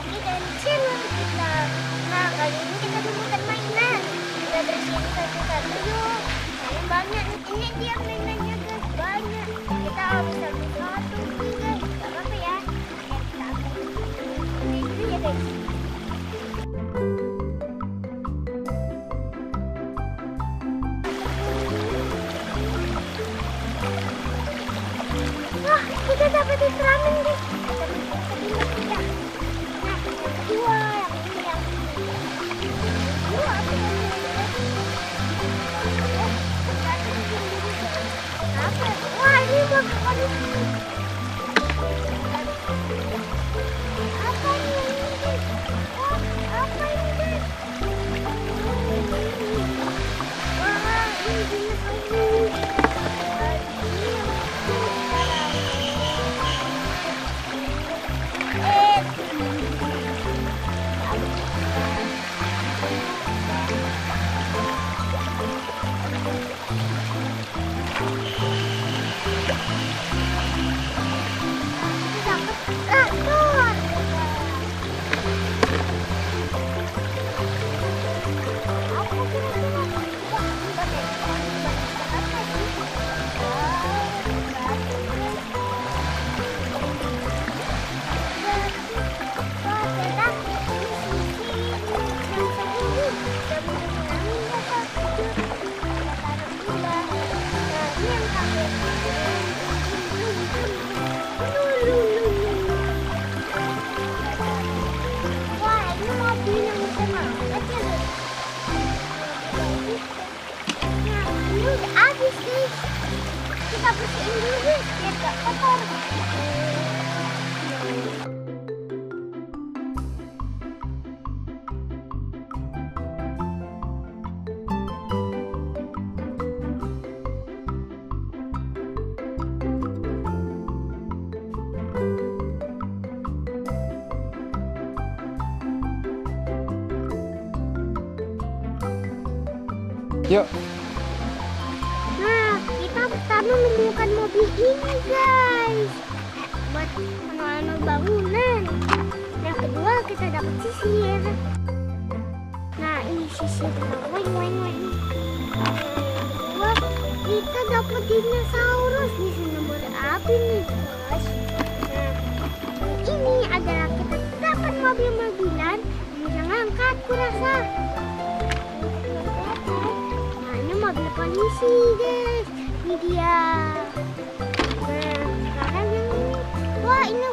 lagi dan channel kita. Nah, kali ini kita menemukan mainan. Kita bersihin satu-satu yuk. Mainan banyak. Ini dia mainannya guys, banyak. Kita harus ambil satu nih guys. Gak apa-apa ya. Biar kita ambil ini dulu ya guys. Wah, kita dapat ikan guys. Wah, ini apa ini? Apa ini? Oh, apa ini? Wah, ini jenis kita bersihin dulu guys, biar gak kotor. Yuk. Nah, kita pertama menemukan mobil ini guys, buat menolak bangunan. Yang kedua kita dapat sisir. Nah, ini sisir. Weng. Yang kedua kita dapat dinosaurus. Di sini berapi nih guys. Nah, ini adalah kita dapat mobil-mobilan yang bisa ngangkat kurasa. Mobil polisi guys, ini dia. Nah, sekarang yang ini, wah ini